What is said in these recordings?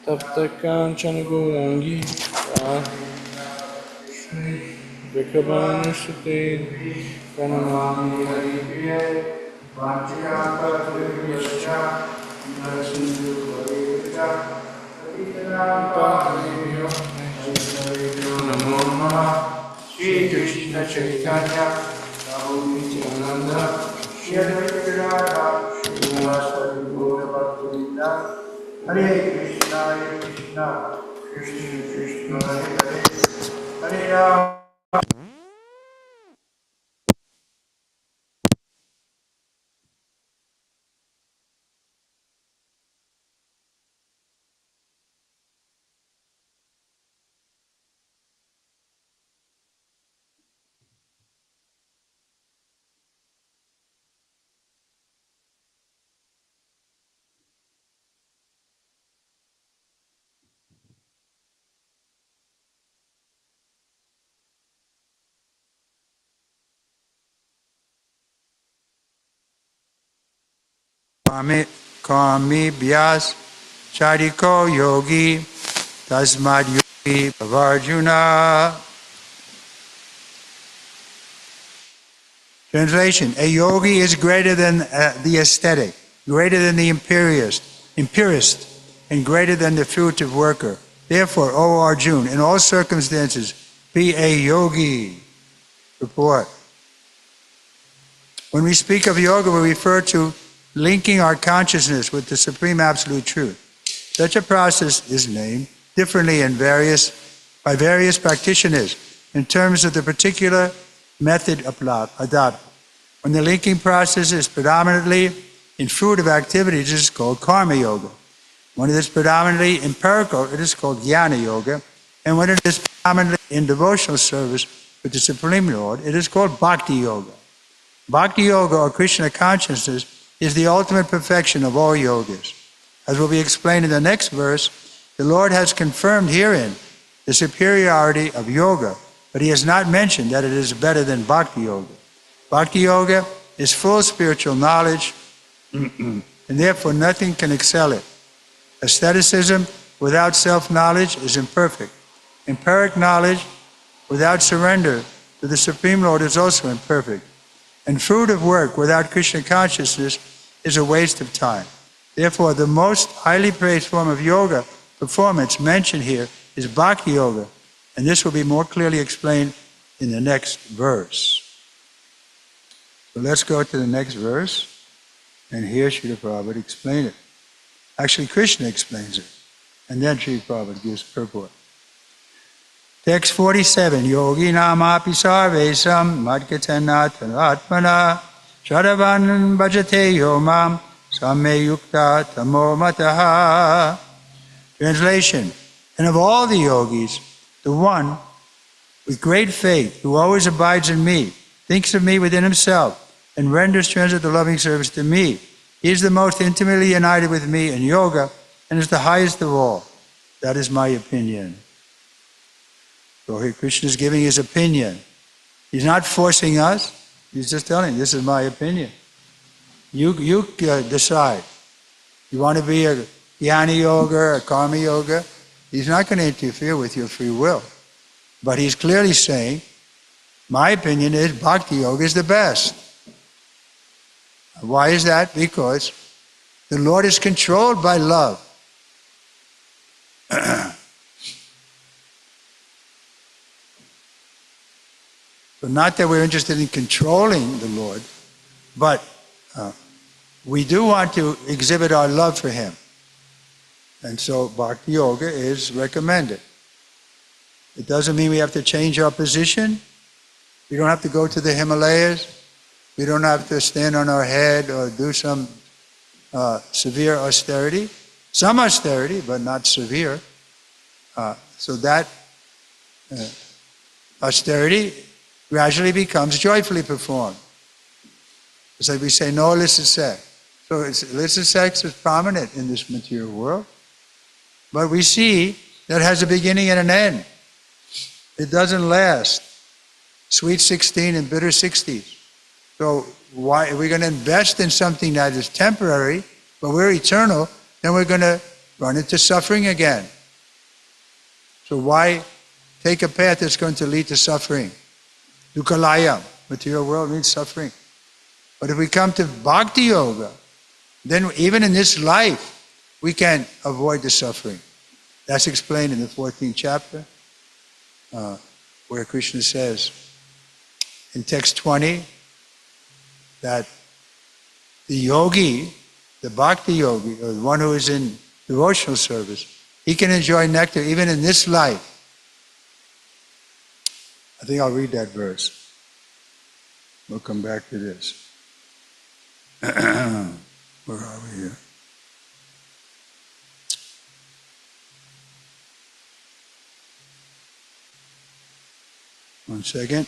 Tapta Kanchana Gourangi Vikabhanusate Pranamami Haripriye Vanchakapurvishcha Nasindu Varita Patitanam Namo Namaha Shri Krishna Chaitanya Prabhu Nityananda Shri Advaita Radha Srivasadi Gaura Bhaktivinoda Hare Krishna, Krishna Krishna, Hare Hare, Hare Rama. Kami Vyas Chariko Yogi Tasmad Yogi Bhavarjuna. Translation: a yogi is greater than the aesthetic, greater than the empirist, and greater than the fruitive worker. Therefore, O Arjuna, in all circumstances, be a yogi. Report. When we speak of yoga, we refer to linking our consciousness with the Supreme Absolute Truth. Such a process is named differently by various practitioners in terms of the particular method adopted. When the linking process is predominantly in fruitive activities, it is called karma yoga. When it is predominantly empirical, it is called jnana yoga. And when it is predominantly in devotional service with the Supreme Lord, it is called bhakti yoga. Bhakti yoga, or Krishna consciousness, is the ultimate perfection of all yogas. As will be explained in the next verse, the Lord has confirmed herein the superiority of yoga, but he has not mentioned that it is better than bhakti yoga. Bhakti yoga is full spiritual knowledge, and therefore nothing can excel it. Asceticism without self-knowledge is imperfect. Empiric knowledge without surrender to the Supreme Lord is also imperfect. And fruitive work without Krishna consciousness is a waste of time. Therefore, the most highly praised form of yoga performance mentioned here is bhakti yoga, and this will be more clearly explained in the next verse. So let's go to the next verse, and here Srila Prabhupada explains it. Actually, Krishna explains it, and then Srila Prabhupada gives purport. Text 47, Yogi namapi sarvesam madkatana tanatmana shadavan bhajate yomam samme yukta tamo mataha. Translation: and of all the yogis, the one with great faith who always abides in me, thinks of me within himself, and renders transit the loving service to me. He is the most intimately united with me in yoga and is the highest of all. That is my opinion. So here Krishna is giving his opinion. He's not forcing us. He's just telling, this is my opinion. You decide. You want to be a jnana yoga or a karma yoga? He's not going to interfere with your free will. But he's clearly saying, my opinion is bhakti yoga is the best. Why is that? Because the Lord is controlled by love. So not that we're interested in controlling the Lord, but we do want to exhibit our love for Him. And so Bhakti Yoga is recommended. It doesn't mean we have to change our position. We don't have to go to the Himalayas. We don't have to stand on our head or do some severe austerity. Some austerity, but not severe. So that austerity gradually becomes joyfully performed. It's like we say, no illicit sex. So illicit sex is prominent in this material world. But we see that has a beginning and an end. It doesn't last. Sweet 16 and bitter 60s. So why are we going to invest in something that is temporary, but we're eternal, then we're going to run into suffering again. So why take a path that's going to lead to suffering? Dukkalayam, material world means suffering. But if we come to Bhakti Yoga, then even in this life, we can avoid the suffering. That's explained in the 14th chapter, where Krishna says in text 20 that the yogi, the Bhakti yogi, or the one who is in devotional service, he can enjoy nectar even in this life. I think I'll read that verse. We'll come back to this. Where are we here? One second.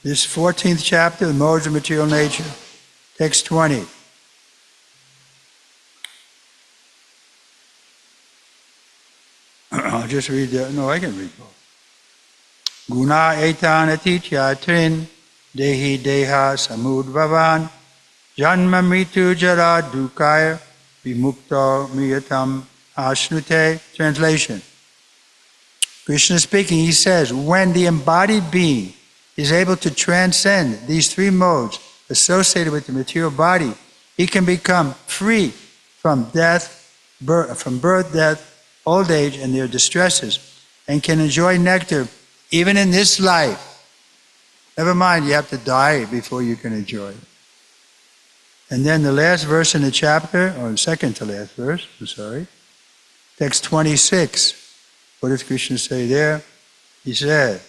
This 14th chapter, the modes of material nature, text 20. I'll just read that. No, I can read both. Guna etan atitya trin dehi deha samudvavan janma mritu jara dukaya vimukta miyatam ashnute. Translation. Krishna speaking, he says, when the embodied being is able to transcend these three modes associated with the material body, he can become free from birth, death, old age, and their distresses, and can enjoy nectar even in this life. Never mind, you have to die before you can enjoy it. And then the last verse in the chapter, or the second to last verse, text 26. What does Krishna say there? He said,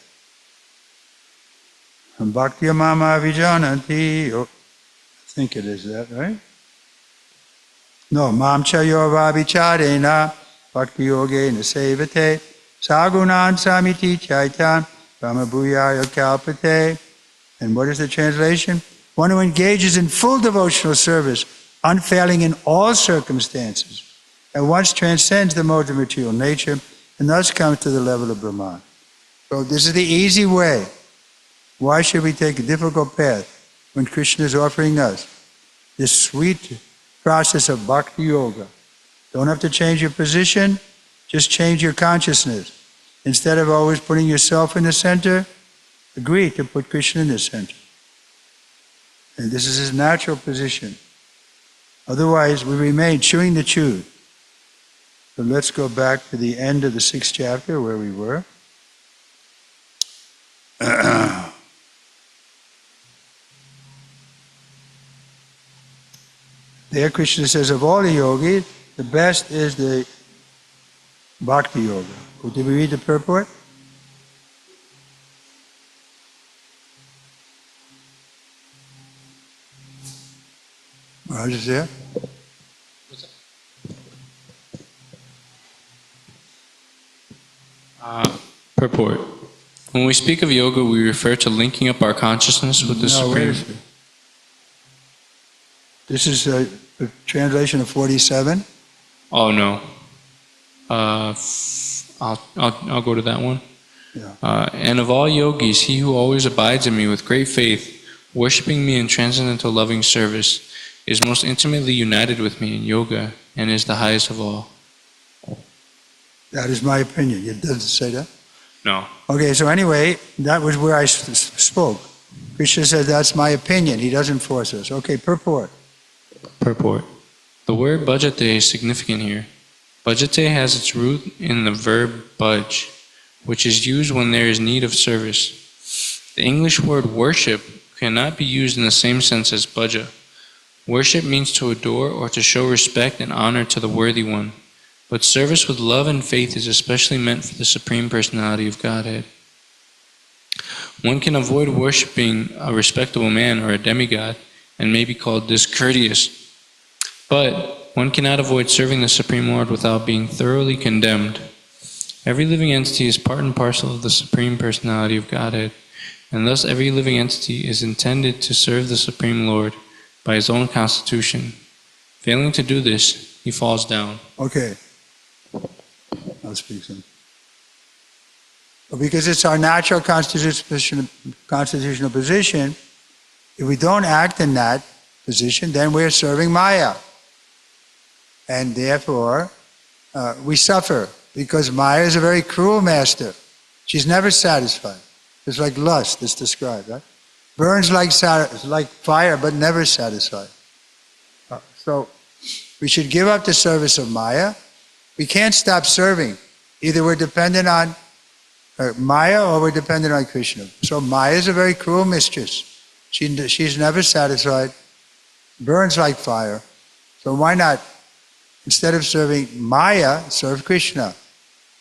Bhakti mama vijananti. I think it is that, right? No, mam chayo vabhicharena bhakti yogena sevate sagunan samiti chaitan brahmabhuyaya kalpate. And what is the translation? One who engages in full devotional service, unfailing in all circumstances, at once transcends the modes of material nature, and thus comes to the level of Brahman. So this is the easy way. Why should we take a difficult path when Krishna is offering us this sweet process of Bhakti Yoga? Don't have to change your position, just change your consciousness. Instead of always putting yourself in the center, agree to put Krishna in the center. And this is his natural position. Otherwise, we remain chewing the chew. So let's go back to the end of the 6th chapter where we were. There Krishna says, of all the yogis, the best is the Bhakti Yoga. Did we read the purport? Raj is there? Purport. When we speak of yoga, we refer to linking up our consciousness with the Supreme. This is a translation of 47. Oh no. I'll go to that one. Yeah. And of all yogis, he who always abides in me with great faith, worshiping me in transcendental loving service, is most intimately united with me in yoga and is the highest of all. That is my opinion. It doesn't say that? No. Okay, so anyway, that was where I spoke. Krishna said, that's my opinion. He doesn't force us. Okay, purport. Purport. The word bhajate is significant here. Bhajate has its root in the verb budge, which is used when there is need of service. The English word worship cannot be used in the same sense as bhaja. Worship means to adore or to show respect and honor to the worthy one, but service with love and faith is especially meant for the Supreme Personality of Godhead. One can avoid worshiping a respectable man or a demigod and may be called discourteous, but one cannot avoid serving the Supreme Lord without being thoroughly condemned. Every living entity is part and parcel of the Supreme Personality of Godhead, and thus every living entity is intended to serve the Supreme Lord by his own constitution. Failing to do this, he falls down. Okay. I'll speak soon. But because it's our natural constitutional position, if we don't act in that position, then we're serving Maya. And therefore, we suffer, because Maya is a very cruel master. She's never satisfied. It's like lust, it's described, right? Burns like fire, but never satisfied. So we should give up the service of Maya. We can't stop serving. Either we're dependent on Maya or we're dependent on Krishna. So Maya is a very cruel mistress. She's never satisfied, burns like fire. So why not, instead of serving Maya, serve Krishna?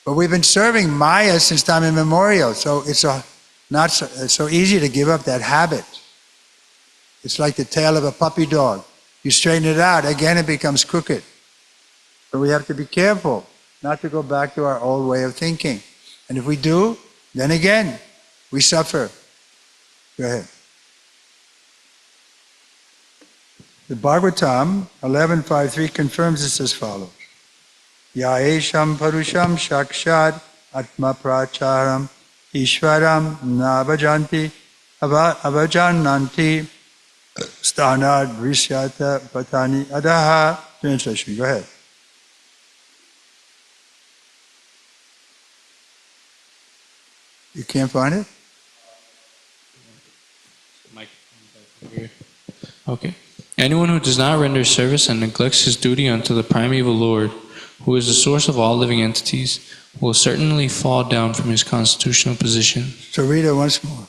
But we've been serving Maya since time immemorial, so it's not so easy to give up that habit. It's like the tail of a puppy dog. You straighten it out, again it becomes crooked. So we have to be careful not to go back to our old way of thinking. And if we do, then again, we suffer. Go ahead. The Bhagavatam 11.5.3 confirms this as follows. Ya esham parusham shakshad atma pracharam ishvaram navajanti avajananti stanad vrisyata patani adaha. Translation, go ahead. You can't find it? Okay. Anyone who does not render service and neglects his duty unto the primeval Lord, who is the source of all living entities, will certainly fall down from his constitutional position. So read it once more.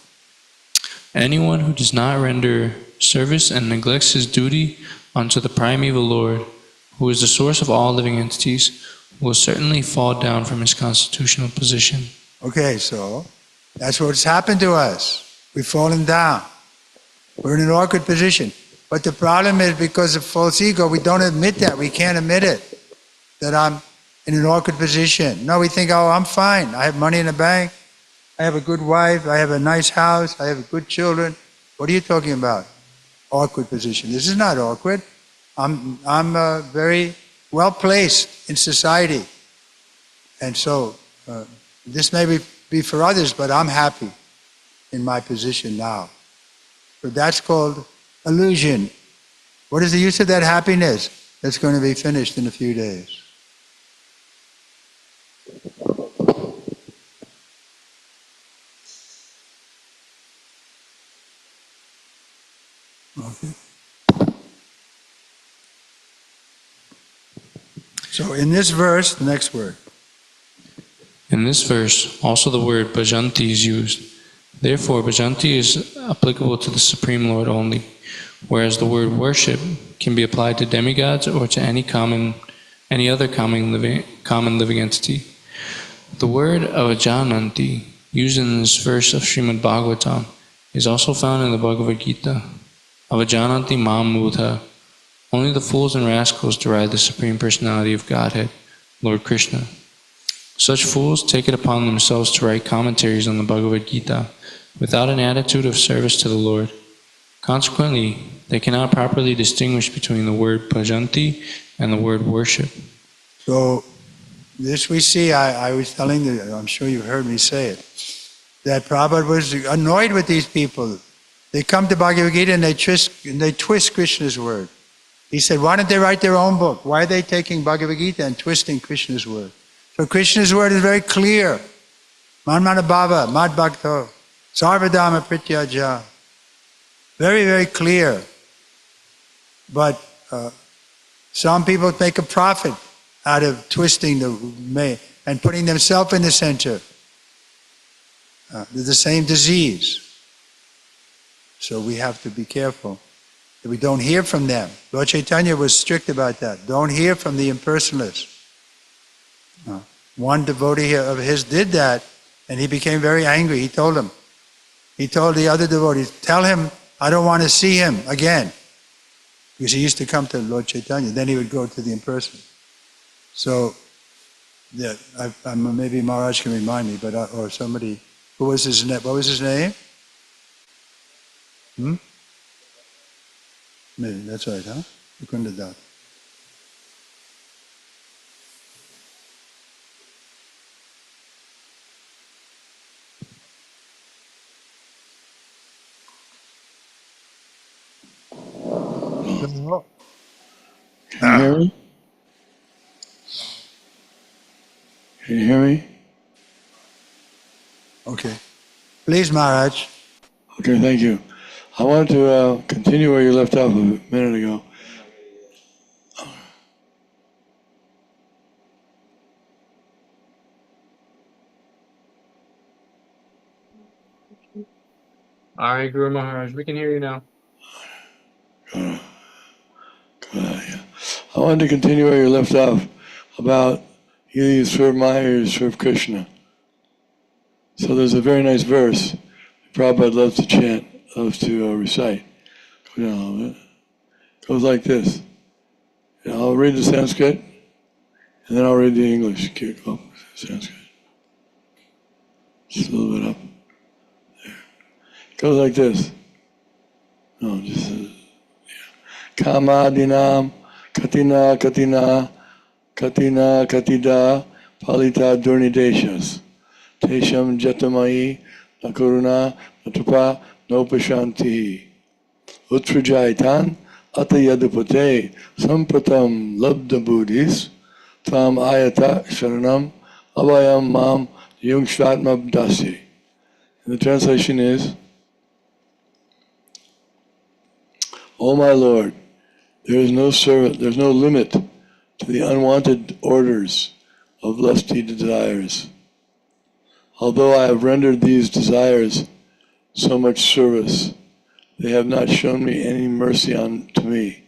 Anyone who does not render service and neglects his duty unto the primeval Lord, who is the source of all living entities, will certainly fall down from his constitutional position. Okay, so that's what's happened to us. We've fallen down. We're in an awkward position. But the problem is, because of false ego, we don't admit that. We can't admit it, that I'm in an awkward position. No, we think, oh, I'm fine. I have money in the bank. I have a good wife. I have a nice house. I have good children. What are you talking about? Awkward position. This is not awkward. I'm very well placed in society. And so this may be for others, but I'm happy in my position now. So that's called illusion. What is the use of that happiness that's going to be finished in a few days? Okay. So in this verse, the next word. In this verse, also the word bhajanti is used. Therefore, bhajanti is applicable to the Supreme Lord only, whereas the word worship can be applied to demigods or to any other common living entity. The word avajananti, used in this verse of Srimad Bhagavatam, is also found in the Bhagavad Gita. Avajananti mam mudha. Only the fools and rascals deride the Supreme Personality of Godhead, Lord Krishna. Such fools take it upon themselves to write commentaries on the Bhagavad Gita without an attitude of service to the Lord. Consequently, they cannot properly distinguish between the word bhajanti and the word worship. So this we see, I was telling you, I'm sure you've heard me say it, that Prabhupada was annoyed with these people. They come to Bhagavad Gita and they twist Krishna's word. He said, why don't they write their own book? Why are they taking Bhagavad Gita and twisting Krishna's word? So Krishna's word is very clear. Manmana bhava, mad bhakto, sarvadama prityaja. Very, very clear. But some people make a profit out of twisting and putting themselves in the center. They're the same disease. So we have to be careful that we don't hear from them. Lord Chaitanya was strict about that. Don't hear from the impersonalists. One devotee of his did that, and he became very angry. He told the other devotees, tell him I don't want to see him again. Because he used to come to Lord Chaitanya. Then he would go to the impersonal. So, yeah, maybe Maharaj can remind me, but or somebody, who was his name? What was his name? Maybe, that's right, huh? Mukundadat. Can you hear me? Can you hear me? Okay. Please, Maharaj. Okay, thank you. I wanted to continue where you left off a minute ago. All right, Guru Maharaj, we can hear you now. Yeah. I wanted to continue where you left off about either you serve Maya or you serve Krishna. So there's a very nice verse Prabhupada loves to chant, loves to recite. Go down a little bit. Goes like this. And I'll read the Sanskrit, and then I'll read the English. Go Sanskrit. Just a little bit up. There. It goes like this. No, just Kamadinam Katina Katina Katina Katida Palita Durnideshas Tesham Jatamai Nakuruna Natapa Nopashanti Utrajaitan Atayadupate Sampratam Labda Buddhis Tam Ayata Sharanam Abhayam Mam Yungshvatma Dasi. And the translation is, O my Lord, there is there's no limit to the unwanted orders of lusty desires. Although I have rendered these desires so much service, they have not shown me any mercy to me.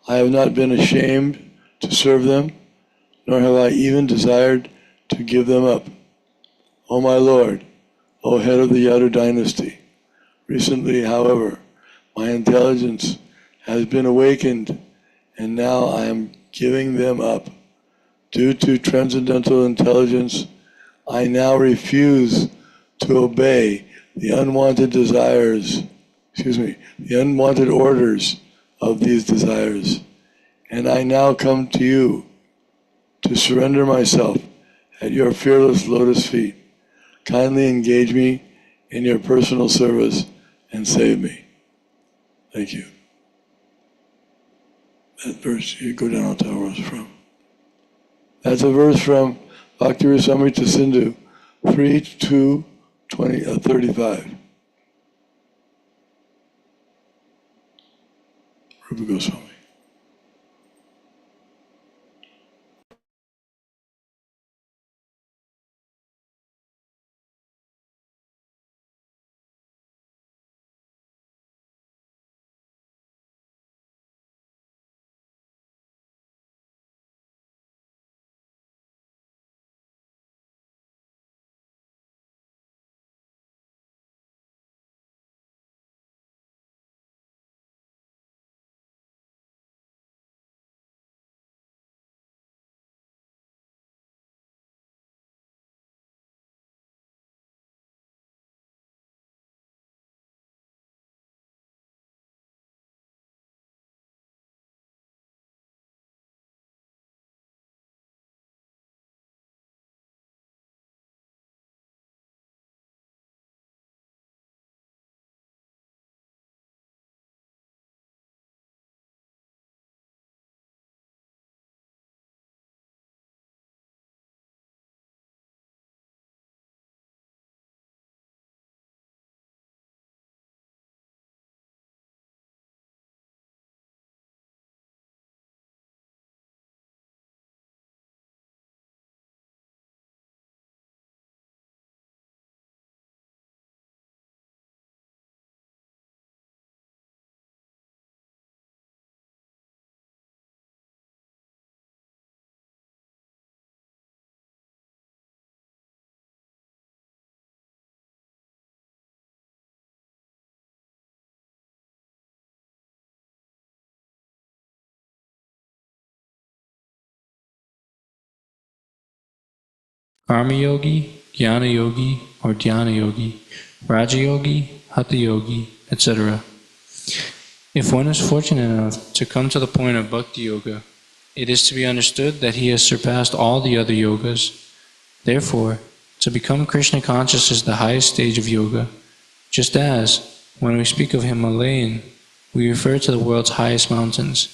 I have not been ashamed to serve them, nor have I even desired to give them up. O my Lord, O head of the Yadu dynasty, recently, however, my intelligence has been awakened, and now I am giving them up. Due to transcendental intelligence, I now refuse to obey the unwanted the unwanted orders of these desires. And I now come to you to surrender myself at your fearless lotus feet. Kindly engage me in your personal service and save me. Thank you. That verse, you go down to where it's from. That's a verse from Bhakti Rasamrita Sindhu 3:2:35. Rupa Goswami. Karma Yogi, Jnana Yogi, or Dhyana Yogi, Raja Yogi, Hatha Yogi, etc. If one is fortunate enough to come to the point of Bhakti Yoga, it is to be understood that he has surpassed all the other yogas. Therefore, to become Krishna conscious is the highest stage of yoga, just as, when we speak of Himalayan, we refer to the world's highest mountains,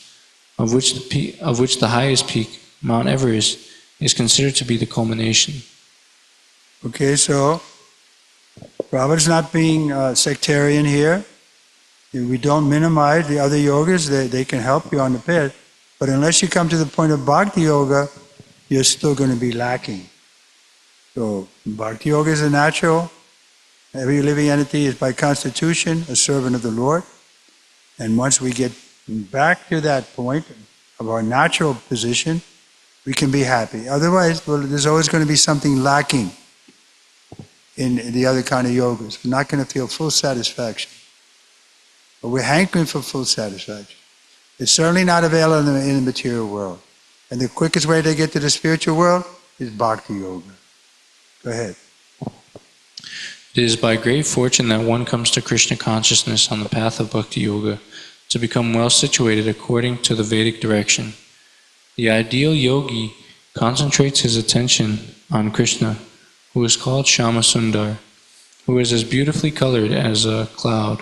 of which the highest peak, Mount Everest, is considered to be the culmination. Okay, so Prabhupada's not being sectarian here. We don't minimize the other yogas, they can help you on the path, but unless you come to the point of Bhakti Yoga, you're still going to be lacking. So Bhakti Yoga is a natural. Every living entity is by constitution a servant of the Lord. And once we get back to that point of our natural position, we can be happy. Otherwise, well, there's always going to be something lacking in the other kind of yogas. We're not going to feel full satisfaction. But we're hankering for full satisfaction. It's certainly not available in the material world. And the quickest way to get to the spiritual world is Bhakti Yoga. Go ahead. It is by great fortune that one comes to Krishna consciousness on the path of Bhakti Yoga to become well situated according to the Vedic direction. The ideal yogi concentrates his attention on Krishna, who is called Shama Sundar, who is as beautifully colored as a cloud,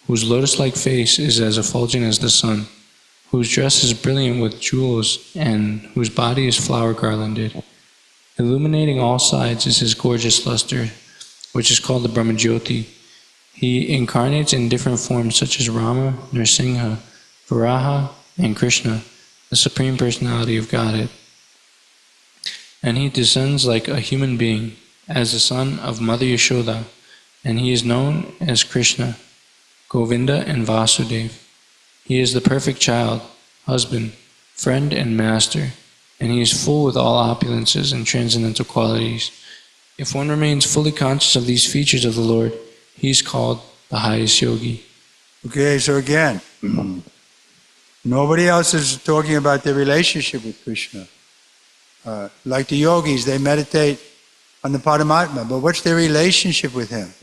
whose lotus-like face is as effulgent as the sun, whose dress is brilliant with jewels, and whose body is flower-garlanded. Illuminating all sides is his gorgeous luster, which is called the Brahmajyoti. He incarnates in different forms such as Rama, Nrsimha, Varaha, and Krishna, the Supreme Personality of Godhead. And he descends like a human being, as the son of Mother Yashoda, and he is known as Krishna, Govinda, and Vasudeva. He is the perfect child, husband, friend, and master, and he is full with all opulences and transcendental qualities. If one remains fully conscious of these features of the Lord, he is called the highest yogi. Okay, so again, nobody else is talking about their relationship with Krishna. Like the yogis, they meditate on the Paramatma, but what's their relationship with him?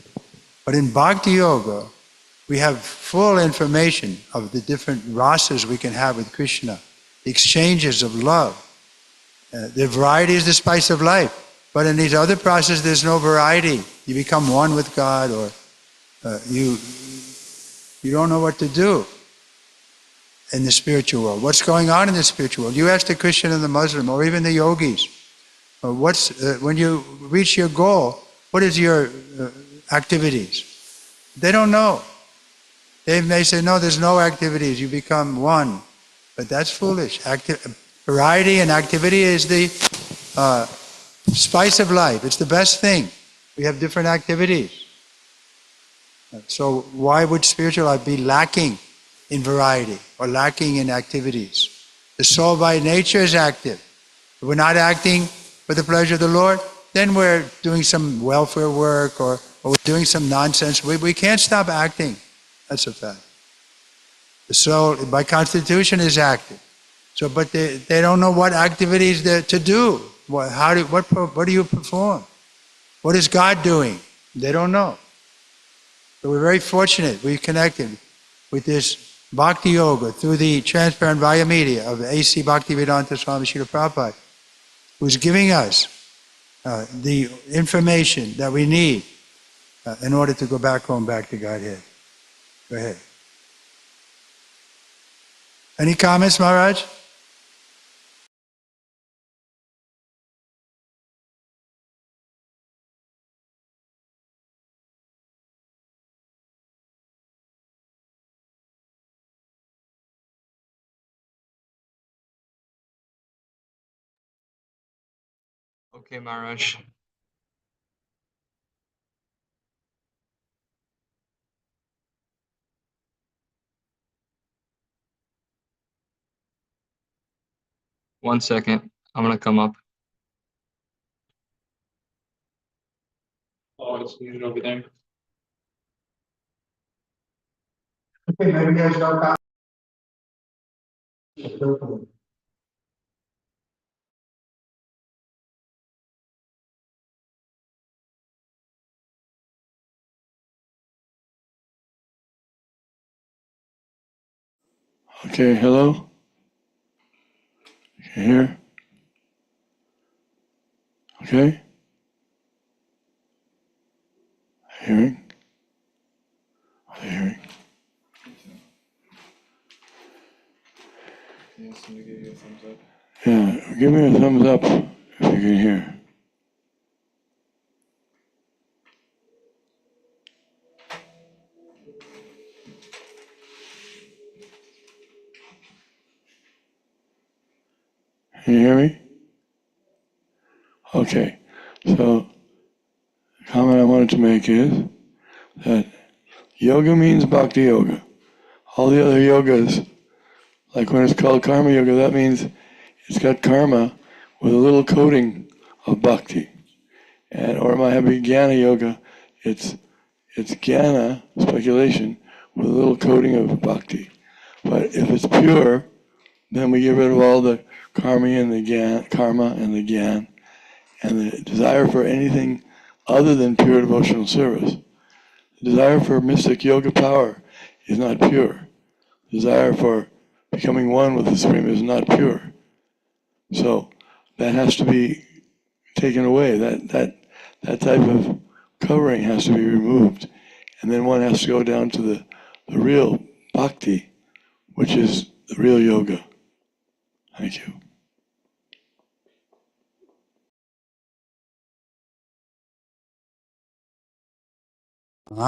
But in Bhakti Yoga, we have full information of the different rasas we can have with Krishna, the exchanges of love. The variety is the spice of life. But in these other processes, there's no variety. You become one with God, or you don't know what to do in the spiritual world. What's going on in the spiritual world? You ask the Christian and the Muslim, or even the yogis, when you reach your goal, what is your activities? They don't know. They may say, no, there's no activities. You become one. But that's foolish. Variety and activity is the spice of life. It's the best thing. We have different activities. So why would spiritual life be lacking in variety or lacking in activities? The soul by nature is active. If we're not acting for the pleasure of the Lord, then we're doing some welfare work or we're doing some nonsense. We can't stop acting. That's a fact. The soul by constitution is active. So, but they don't know what activities to do. What do you perform? What is God doing? They don't know. So we're very fortunate. We've connected with this Bhakti Yoga through the transparent via media of A.C. Bhaktivedanta Swami Srila Prabhupada, who's giving us the information that we need in order to go back home, back to Godhead. Go ahead. Any comments, Maharaj? Okay, Maharaj. One second. I'm gonna come up. Oh, it's muted over there. Okay, maybe there's no comment. Okay, hello? You hear? Okay? Hearing? Are they hearing? Yeah, give me a thumbs up if you can hear. Can you hear me? Okay, so the comment I wanted to make is that yoga means bhakti yoga. All the other yogas, like when it's called karma yoga, that means it's got karma with a little coating of bhakti. And or it might have jnana yoga, it's jnana, speculation, with a little coating of bhakti. But if it's pure, then we get rid of all the karma and the gyan, and the desire for anything other than pure devotional service. The desire for mystic yoga power is not pure. The desire for becoming one with the Supreme is not pure. So that has to be taken away. That type of covering has to be removed. And then one has to go down to the real bhakti, which is the real yoga. Thank you. Hare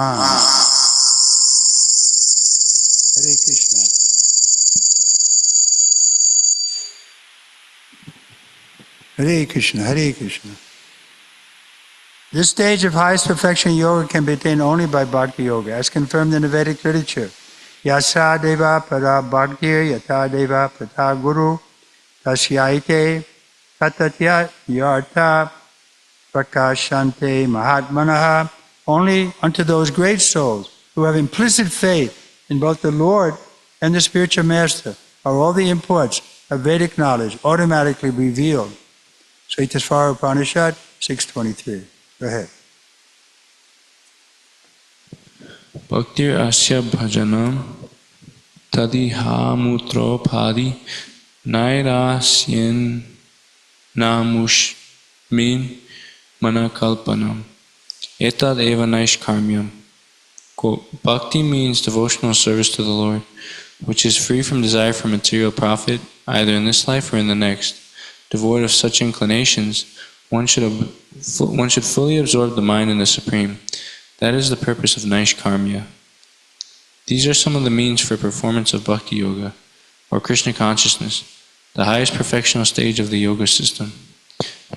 Krishna. Hare Krishna, Hare Krishna. This stage of highest perfection yoga can be attained only by bhakti yoga, as confirmed in the Vedic literature. Yasa deva para bhaktir yata deva pata guru tasyaite tatatya yartha prakashante mahatmanaha. Only unto those great souls who have implicit faith in both the Lord and the spiritual master are all the imports of Vedic knowledge automatically revealed. Sritasvara Upanishad 6:23. Go ahead. Bhaktir asya bhajanam tadihamutro padi nairasyen namushmin manakalpanam etad eva naishkarmyam. Quote, Bhakti means devotional service to the Lord, which is free from desire for material profit, either in this life or in the next. Devoid of such inclinations, one should fully absorb the mind in the Supreme. That is the purpose of Naishkarmya. These are some of the means for performance of Bhakti Yoga, or Krishna consciousness, the highest perfectional stage of the yoga system.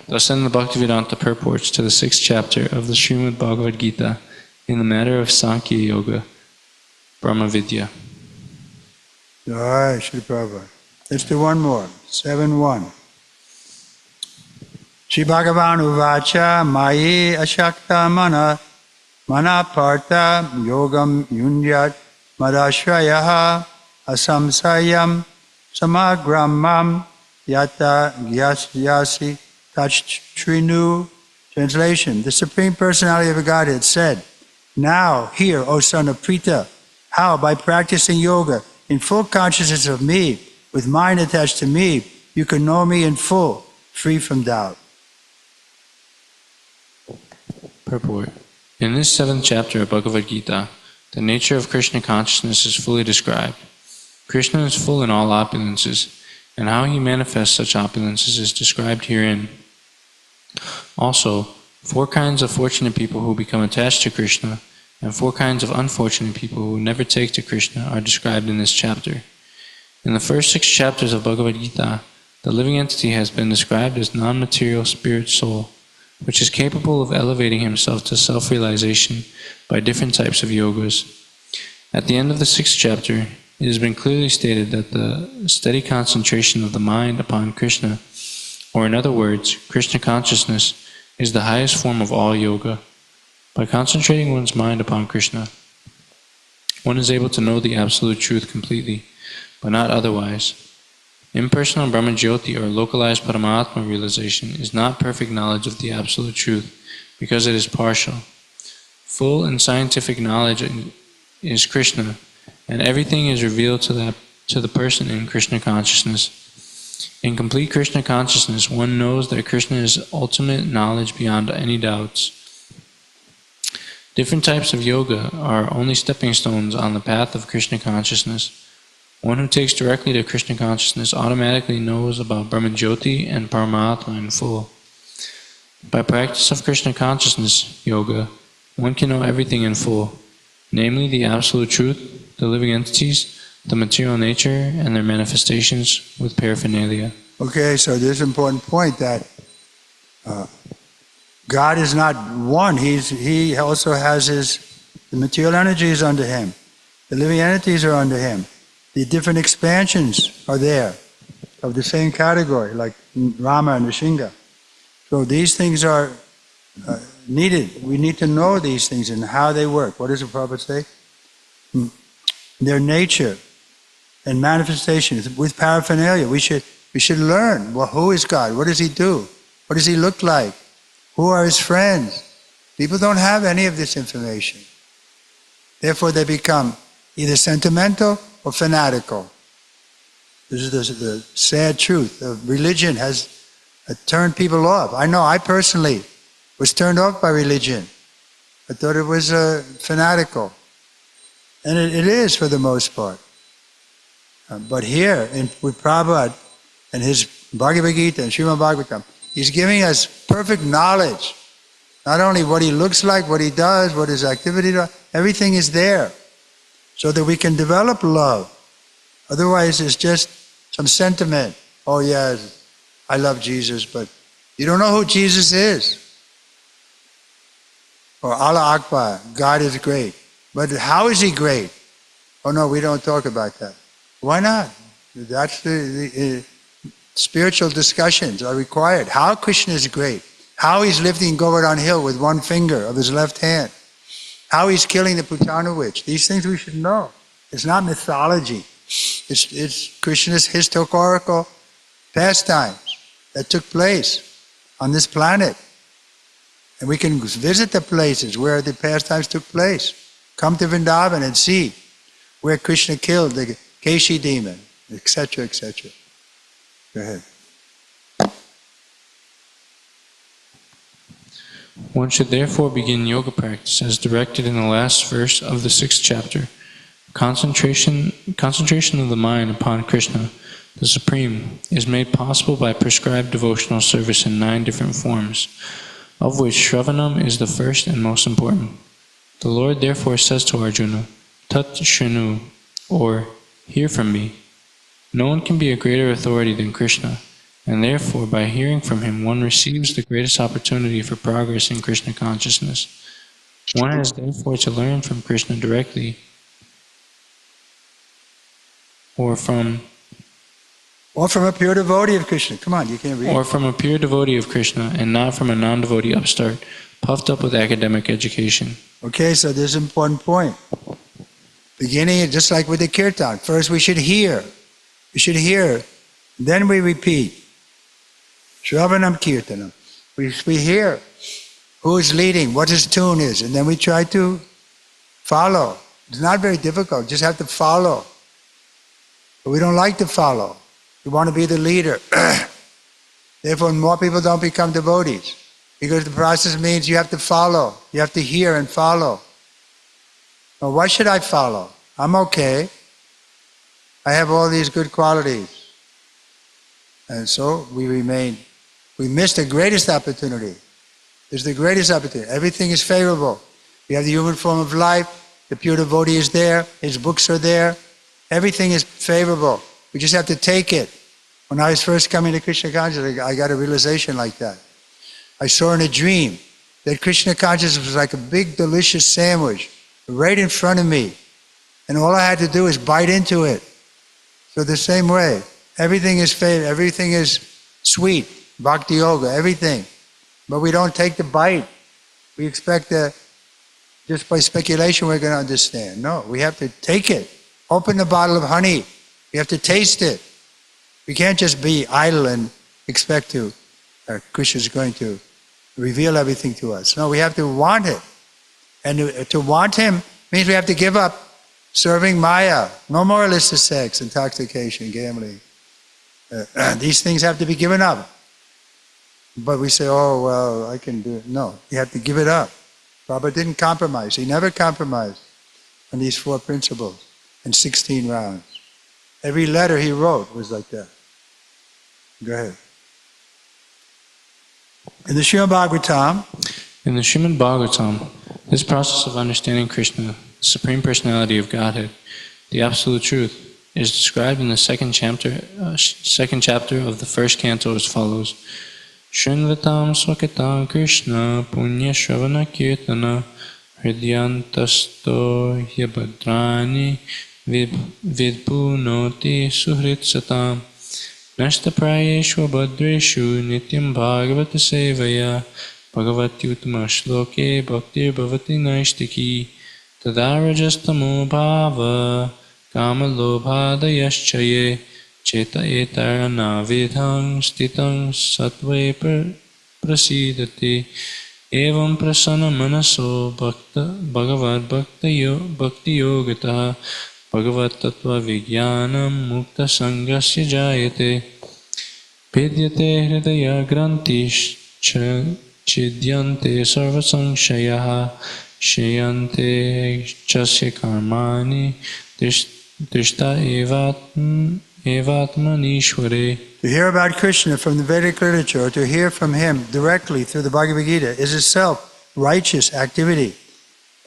Thus end the Bhaktivedanta purports to the 6th chapter of the Srimad Bhagavad Gita in the matter of Sankhya Yoga, Brahma Vidya. All right, Shri Prabhupada. Let's do one more. 7-1. Shri Bhagavan Uvacha Mayi Ashakta Mana Partha Yogam Yunyat Madashrayaha Asamsayam Samagramam Yata Gyasyasi Tachtrinu. Translation: The Supreme Personality of the Godhead said, "Now, hear, O son of Pritha, how by practicing yoga in full consciousness of me, with mind attached to me, you can know me in full, free from doubt." Purport. In this 7th chapter of Bhagavad Gita, the nature of Krishna consciousness is fully described. Krishna is full in all opulences, and how he manifests such opulences is described herein. Also, 4 kinds of fortunate people who become attached to Krishna, and 4 kinds of unfortunate people who never take to Krishna are described in this chapter. In the first 6 chapters of Bhagavad Gita, the living entity has been described as non-material spirit soul, which is capable of elevating himself to self-realization by different types of yogas. At the end of the 6th chapter, it has been clearly stated that the steady concentration of the mind upon Krishna, or in other words, Krishna consciousness, is the highest form of all yoga. By concentrating one's mind upon Krishna, one is able to know the absolute truth completely, but not otherwise. Impersonal Brahma Jyoti, or localized Paramatma realization, is not perfect knowledge of the absolute truth, because it is partial. Full and scientific knowledge is Krishna, and everything is revealed to that to the person in Krishna consciousness. In complete Krishna consciousness, one knows that Krishna is ultimate knowledge beyond any doubts. Different types of yoga are only stepping stones on the path of Krishna consciousness. One who takes directly to Krishna consciousness automatically knows about Brahman Jyoti and Paramatma in full. By practice of Krishna consciousness yoga, one can know everything in full, namely the absolute truth, the living entities, the material nature, and their manifestations with paraphernalia. Okay, so there's an important point that God is not one. He also has the material energies under him. The living entities are under him. The different expansions are there of the same category, like Rama and Nrsimha. So these things are needed. We need to know these things and how they work. What does the Prabhupada say? Their nature and manifestations with paraphernalia. We should learn. Well, who is God? What does he do? What does he look like? Who are his friends? People don't have any of this information. Therefore, they become either sentimental or fanatical. This is the sad truth. Religion has turned people off. I know I personally was turned off by religion. I thought it was fanatical. And it is for the most part. But here, with Prabhupada and his Bhagavad Gita and Srimad Bhagavatam, he's giving us perfect knowledge. Not only what he looks like, what he does, what his activities are, everything is there. So that we can develop love. Otherwise, it's just some sentiment. Oh yes, I love Jesus, but you don't know who Jesus is. Or Allah Akbar, God is great. But how is he great? Oh no, we don't talk about that. Why not? That's the spiritual discussions are required. How Krishna is great. How he's lifting Govardhan Hill with one finger of his left hand. How he's killing the Putana witch. These things we should know. It's not mythology. It's Krishna's historical pastimes that took place on this planet. And we can visit the places where the pastimes took place. Come to Vrindavan and see where Krishna killed the Keshi demon, etc., etc. Go ahead. One should therefore begin yoga practice as directed in the last verse of the 6th chapter. Concentration of the mind upon Krishna, the Supreme, is made possible by prescribed devotional service in 9 different forms, of which Shravanam is the first and most important. The Lord therefore says to Arjuna, Tat Shrinu, or hear from me. No one can be a greater authority than Krishna, and therefore by hearing from him one receives the greatest opportunity for progress in Krishna consciousness. One has therefore to learn from Krishna directly, or from a pure devotee of Krishna. Come on, you can't read. Or from a pure devotee of Krishna, and not from a non-devotee upstart, puffed up with academic education. Okay, so there's an important point. Beginning, just like with the kirtan. First we should hear. We should hear. Then we repeat. Shravanam kirtanam. We hear who is leading, what his tune is, and then we try to follow. It's not very difficult, you just have to follow. But we don't like to follow. We want to be the leader. Therefore, more people don't become devotees. Because the process means you have to follow. You have to hear and follow. Well, why should I follow? I'm okay. I have all these good qualities. And so we miss the greatest opportunity. It's the greatest opportunity. Everything is favorable. We have the human form of life. The pure devotee is there. His books are there. Everything is favorable. We just have to take it. When I was first coming to Krishna consciousness, I got a realization like that. I saw in a dream that Krishna consciousness was like a big, delicious sandwich right in front of me. And all I had to do is bite into it. So the same way, everything is favorable, everything is sweet, bhakti yoga, everything. But we don't take the bite. We expect that just by speculation we're going to understand. No, we have to take it. Open the bottle of honey. We have to taste it. We can't just be idle and expect to, Krishna is going to reveal everything to us. No, we have to want it. And to want him means we have to give up serving Maya. No more illicit sex, intoxication, gambling. These things have to be given up. But we say, oh, well, I can do it. No, you have to give it up. Prabhupada didn't compromise. He never compromised on these 4 principles in 16 rounds. Every letter he wrote was like that. Go ahead. In the Srimad Bhagavatam, this process of understanding Krishna, the Supreme Personality of Godhead, the Absolute Truth, is described in the second chapter of the first canto as follows. Shrinvatam Swakatam Krishna Punya Shravana Kirtana Hridyantasto Yabhadrani Vidpunoti Suhrit Satam Nashta Prayeshu Bhadreshu Nityam Bhagavata Sevaya Bhagavati Uttama Shloke Bhaktir Bhavati Naishtiki Tadarajastamo Bhava Kamalobhadayaschaye Cheta etarana vidhang stitang satve prasidati evam prasana manaso bhagavad bhakti yogata bhagavad tattva vijnanam mukta sangasya jayate vidyate hridaya grantish chidyante sarva sangshayaha shayante chasya karmani drishta Evatmanishware. To hear about Krishna from the Vedic literature or to hear from him directly through the Bhagavad Gita is itself righteous activity.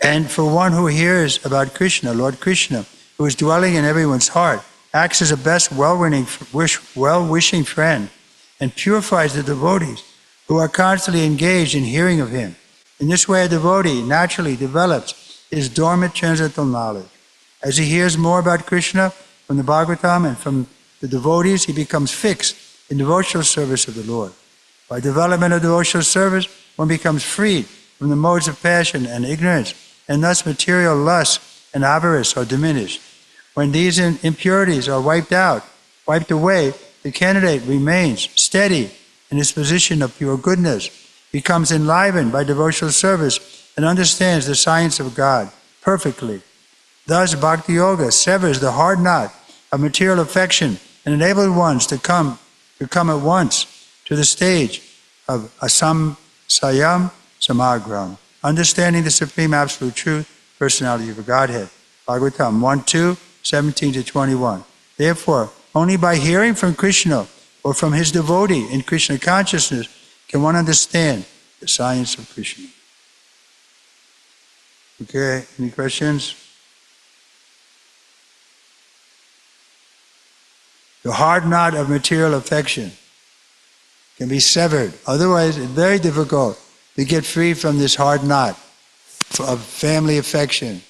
And for one who hears about Krishna, Lord Krishna, who is dwelling in everyone's heart, acts as a best well-wishing friend and purifies the devotees who are constantly engaged in hearing of him. In this way, a devotee naturally develops his dormant transcendental knowledge. As he hears more about Krishna from the Bhagavatam and from the devotees, he becomes fixed in devotional service of the Lord. By development of devotional service, one becomes freed from the modes of passion and ignorance, and thus material lust and avarice are diminished. When these impurities are wiped away, the candidate remains steady in his position of pure goodness, becomes enlivened by devotional service, and understands the science of God perfectly. Thus, Bhakti Yoga severs the hard knot of material affection and enables ones to come at once to the stage of asamsayam samagram, understanding the Supreme Absolute Truth, Personality of Godhead. Bhagavatam 1:2, 17-21. Therefore, only by hearing from Krishna or from his devotee in Krishna consciousness can one understand the science of Krishna. Okay, any questions? The hard knot of material affection can be severed. Otherwise, it's very difficult to get free from this hard knot of family affection.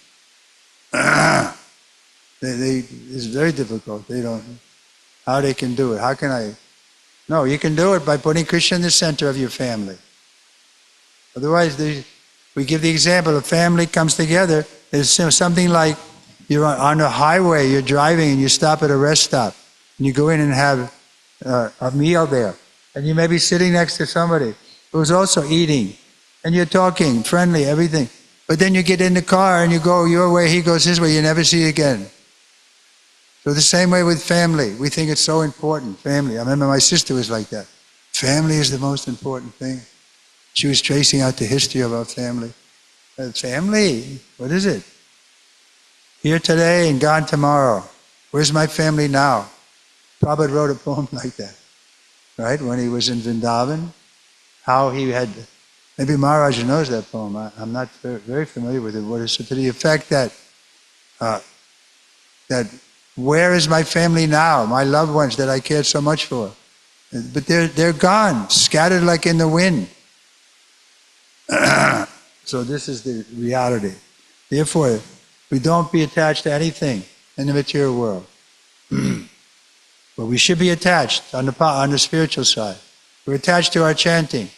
It's very difficult. They don't know how they can do it. How can I? No, you can do it by putting Krishna in the center of your family. Otherwise, we give the example, a family comes together, there's something like you're on a highway, you're driving and you stop at a rest stop. And you go in and have a meal there. And you may be sitting next to somebody who's also eating. And you're talking, friendly, everything. But then you get in the car and you go your way, he goes his way, you never see again. So the same way with family. We think it's so important, family. I remember my sister was like that. Family is the most important thing. She was tracing out the history of our family. Family? What is it? Here today and gone tomorrow. Where's my family now? Prabhupada wrote a poem like that, right? When he was in Vrindavan, how he had, maybe Maharaj knows that poem. I'm not very familiar with it. What is it? To the effect that, that where is my family now? My loved ones that I cared so much for. But they're gone, scattered like in the wind. So this is the reality. Therefore, we don't be attached to anything in the material world. But we should be attached on the spiritual side. We're attached to our chanting.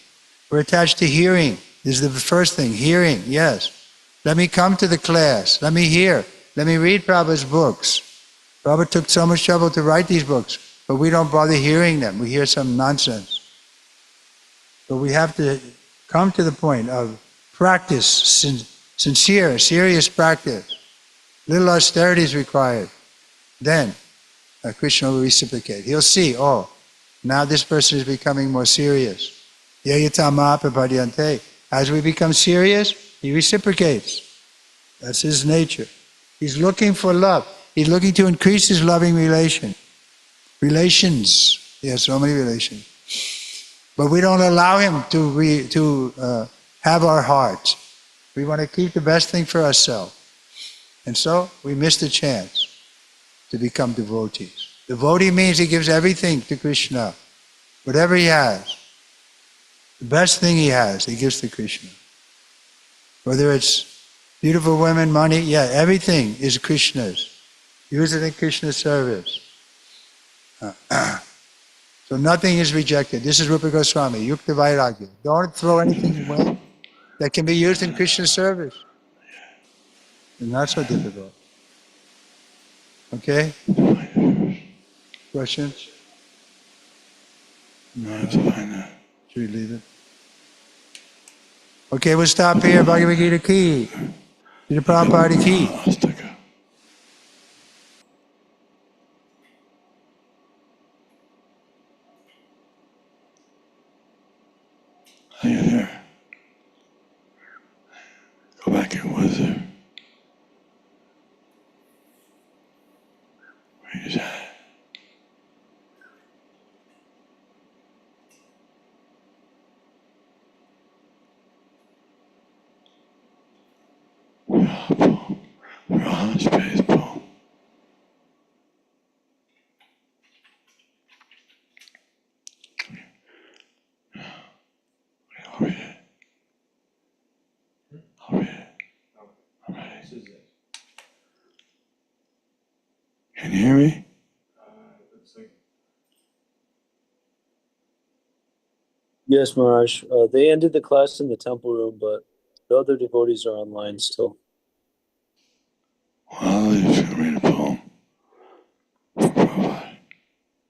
We're attached to hearing. This is the first thing, hearing, yes. Let me come to the class. Let me hear. Let me read Prabhupada's books. Prabhupada took so much trouble to write these books, but we don't bother hearing them. We hear some nonsense. But we have to come to the point of practice, sincere, serious practice. Little austerity is required. Then Krishna will reciprocate. He'll see, oh, now this person is becoming more serious. As we become serious, he reciprocates. That's his nature. He's looking for love. He's looking to increase his loving relations. He has so many relations. But we don't allow him to have our heart. We want to keep the best thing for ourselves. And so we miss the chance to become devotees. Devotee means he gives everything to Krishna. Whatever he has, the best thing he has, he gives to Krishna. Whether it's beautiful women, money, yeah, everything is Krishna's. Use it in Krishna's service. So nothing is rejected. This is Rupa Goswami, Yukta Vairagya. Don't throw anything away that can be used in Krishna's service. It's not so difficult. Okay? Questions? No, it's fine. Should we leave it? Okay, we'll stop here. Bhagavad Gita ki. Gita Prabhupada ki. Are you there? Go back. It was there. Where is that? We're on space, Paul. I'll read it. I'll read it. All right. Can you hear me? Yes, Maharaj. They ended the class in the temple room, but the other devotees are online still. Well,